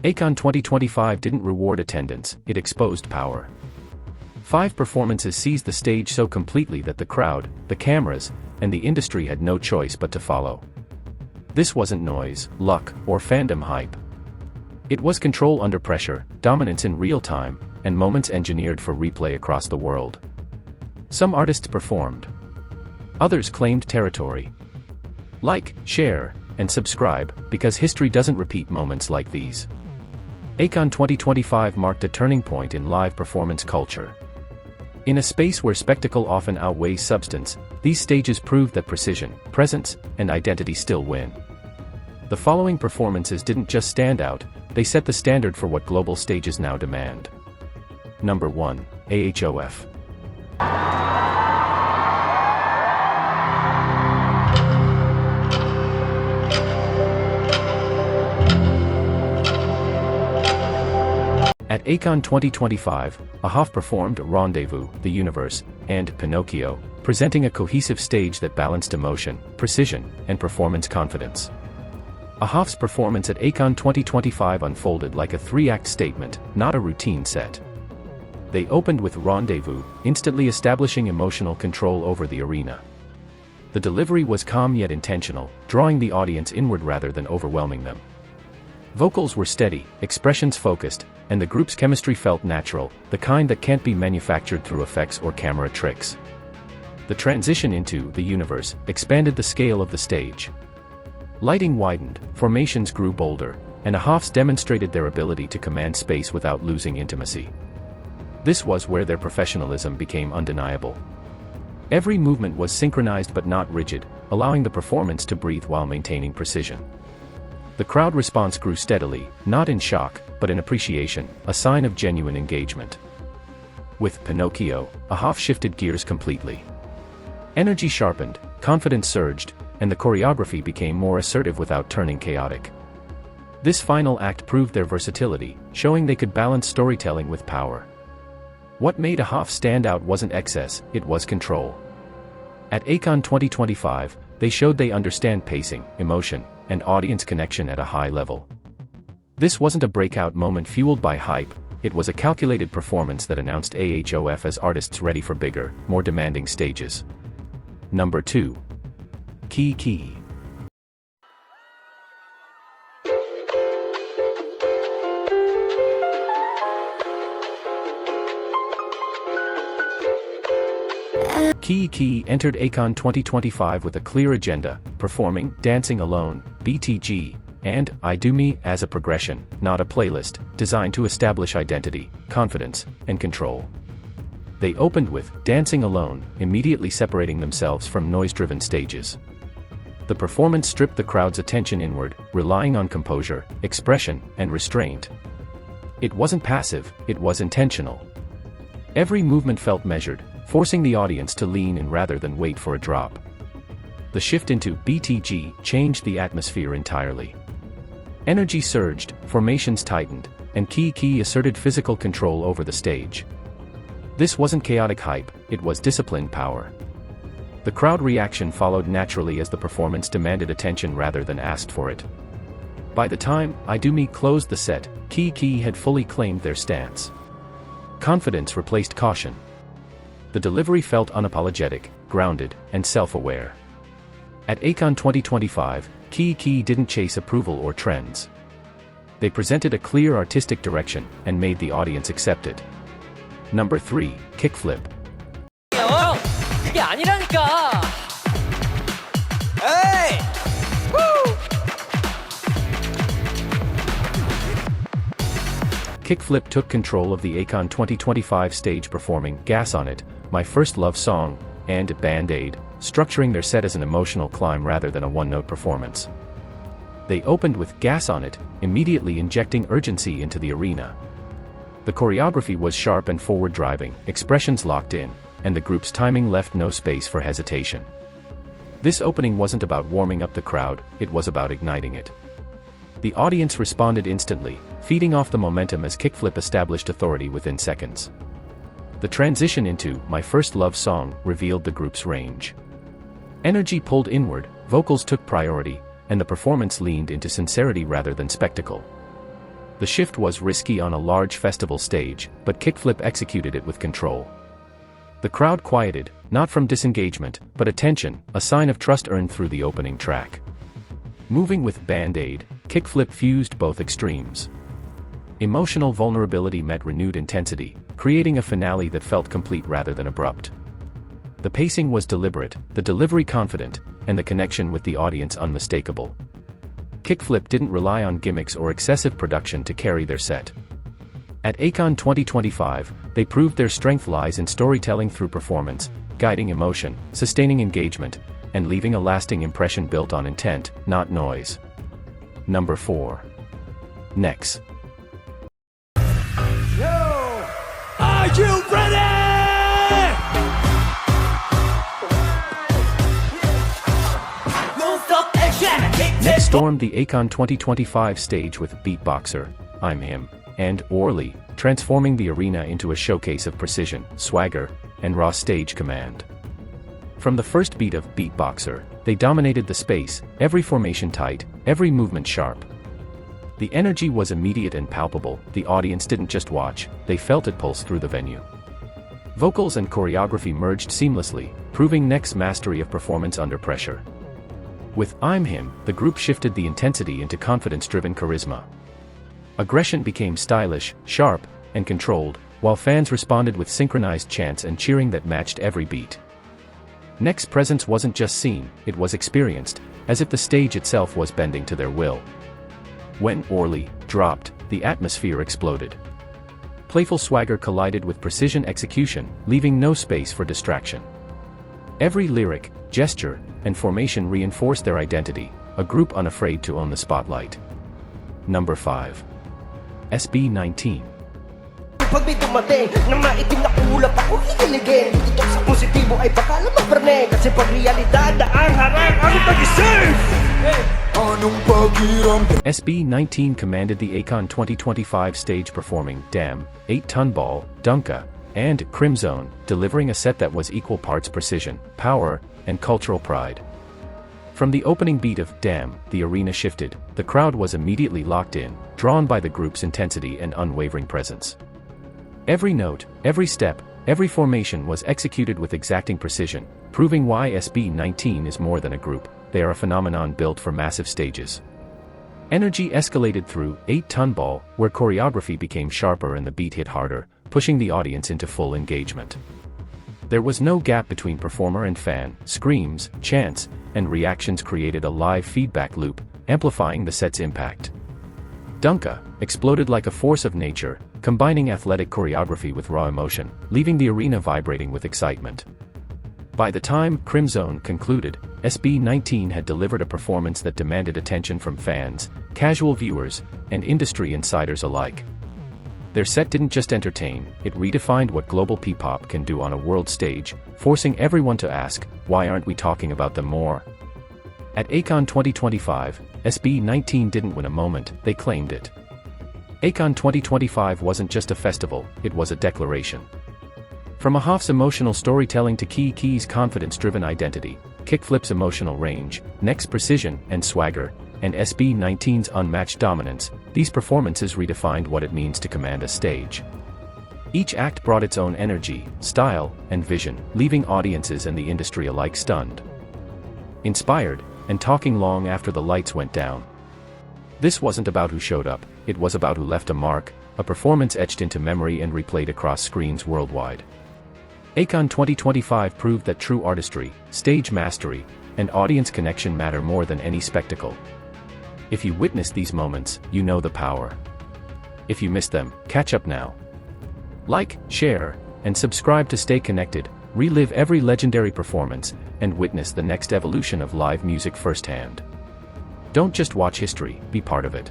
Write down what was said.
ACON 2025 didn't reward attendance, it exposed power. 5 performances seized the stage so completely that the crowd, the cameras, and the industry had no choice but to follow. This wasn't noise, luck, or fandom hype. It was control under pressure, dominance in real time, and moments engineered for replay across the world. Some artists performed. Others claimed territory. Like, share, and subscribe, because history doesn't repeat moments like these. ACON 2025 marked a turning point in live performance culture. In a space where spectacle often outweighs substance, these stages proved that precision, presence, and identity still win. The following performances didn't just stand out, they set the standard for what global stages now demand. Number 1, AHOF. At ACON 2025, AHOF performed Rendezvous, The Universe, and Pinocchio, presenting a cohesive stage that balanced emotion, precision, and performance confidence. AHOF's performance at ACON 2025 unfolded like a 3-act statement, not a routine set. They opened with Rendezvous, instantly establishing emotional control over the arena. The delivery was calm yet intentional, drawing the audience inward rather than overwhelming them. Vocals were steady, expressions focused, and the group's chemistry felt natural, the kind that can't be manufactured through effects or camera tricks. The transition into The Universe expanded the scale of the stage. Lighting widened, formations grew bolder, and AHOFs demonstrated their ability to command space without losing intimacy. This was where their professionalism became undeniable. Every movement was synchronized but not rigid, allowing the performance to breathe while maintaining precision. The crowd response grew steadily, not in shock, but in appreciation, a sign of genuine engagement. With Pinocchio, AHOF shifted gears completely. Energy sharpened, confidence surged, and the choreography became more assertive without turning chaotic. This final act proved their versatility, showing they could balance storytelling with power. What made AHOF stand out wasn't excess, it was control. At ACON 2025, they showed they understand pacing, emotion, and audience connection at a high level. This wasn't a breakout moment fueled by hype, it was a calculated performance that announced AHOF as artists ready for bigger, more demanding stages. Number 2. Key. Key entered ACON 2025 with a clear agenda, performing Dancing Alone, BTG, and I Do Me as a progression, not a playlist, designed to establish identity, confidence, and control. They opened with Dancing Alone, immediately separating themselves from noise-driven stages. The performance stripped the crowd's attention inward, relying on composure, expression, and restraint. It wasn't passive, it was intentional. Every movement felt measured, forcing the audience to lean in rather than wait for a drop. The shift into BTG changed the atmosphere entirely. Energy surged, formations tightened, and Key asserted physical control over the stage. This wasn't chaotic hype, it was disciplined power. The crowd reaction followed naturally as the performance demanded attention rather than asked for it. By the time I Do Me closed the set, Key had fully claimed their stance. Confidence replaced caution. The delivery felt unapologetic, grounded, and self-aware. At ACON 2025, Key didn't chase approval or trends. They presented a clear artistic direction and made the audience accept it. Number 3, Kickflip. 그게 아니라니까. 에이! Kickflip took control of the ACON 2025 stage performing Gas on It, My First Love Song, and Band-Aid, structuring their set as an emotional climb rather than a one-note performance. They opened with Gas on It, immediately injecting urgency into the arena. The choreography was sharp and forward-driving, expressions locked in, and the group's timing left no space for hesitation. This opening wasn't about warming up the crowd, it was about igniting it. The audience responded instantly, feeding off the momentum as Kickflip established authority within seconds. The transition into My First Love Song revealed the group's range. Energy pulled inward, vocals took priority, and the performance leaned into sincerity rather than spectacle. The shift was risky on a large festival stage, but Kickflip executed it with control. The crowd quieted, not from disengagement, but attention, a sign of trust earned through the opening track. Moving with Band-Aid, Kickflip fused both extremes. Emotional vulnerability met renewed intensity, creating a finale that felt complete rather than abrupt. The pacing was deliberate, the delivery confident, and the connection with the audience unmistakable. Kickflip didn't rely on gimmicks or excessive production to carry their set. At ACON 2025, they proved their strength lies in storytelling through performance, guiding emotion, sustaining engagement, and leaving a lasting impression built on intent, not noise. Number 4. Next. Are you ready? Non-stop action! Next stormed the ACON 2025 stage with beatboxer, I'm Him, and Orly, transforming the arena into a showcase of precision, swagger, and raw stage command. From the first beat of Beatboxer, they dominated the space, every formation tight, every movement sharp. The energy was immediate and palpable, the audience didn't just watch, they felt it pulse through the venue. Vocals and choreography merged seamlessly, proving Neck's mastery of performance under pressure. With I'm Him, the group shifted the intensity into confidence-driven charisma. Aggression became stylish, sharp, and controlled, while fans responded with synchronized chants and cheering that matched every beat. Neck's presence wasn't just seen, it was experienced, as if the stage itself was bending to their will. When Orly dropped, the atmosphere exploded. Playful swagger collided with precision execution, leaving no space for distraction. Every lyric, gesture, and formation reinforced their identity, a group unafraid to own the spotlight. Number 5. SB19. Pag may dumating na maitim na kulap ako kikiligin. Ito sa positibo ay baka lang magparne. Kasi pag realidad na ang harang ang pag-isip. Anong pagiram? SB19 commanded the ACON 2025 stage performing Damn, 8-Ton Ball, Dunka, and Crimzone, delivering a set that was equal parts precision, power, and cultural pride. From the opening beat of Damn, the arena shifted, the crowd was immediately locked in, drawn by the group's intensity and unwavering presence. Every note, every step, every formation was executed with exacting precision, proving why SB19 is more than a group, they are a phenomenon built for massive stages. Energy escalated through 8-Ton Ball, where choreography became sharper and the beat hit harder, pushing the audience into full engagement. There was no gap between performer and fan, screams, chants, and reactions created a live feedback loop, amplifying the set's impact. Dunka exploded like a force of nature, combining athletic choreography with raw emotion, leaving the arena vibrating with excitement. By the time Crimzone concluded, SB19 had delivered a performance that demanded attention from fans, casual viewers, and industry insiders alike. Their set didn't just entertain, it redefined what global P-pop can do on a world stage, forcing everyone to ask, why aren't we talking about them more? At ACON 2025, SB19 didn't win a moment, they claimed it. ACON 2025 wasn't just a festival, it was a declaration. From Ahaf's emotional storytelling to Kiki's confidence-driven identity, Kickflip's emotional range, Neck's precision and swagger, and SB19's unmatched dominance, these performances redefined what it means to command a stage. Each act brought its own energy, style, and vision, leaving audiences and the industry alike stunned. Inspired, and talking long after the lights went down. This wasn't about who showed up, it was about who left a mark, a performance etched into memory and replayed across screens worldwide. ACON 2025 proved that true artistry, stage mastery, and audience connection matter more than any spectacle. If you witnessed these moments, you know the power. If you missed them, catch up now. Like, share, and subscribe to stay connected, relive every legendary performance, and witness the next evolution of live music firsthand. Don't just watch history, be part of it.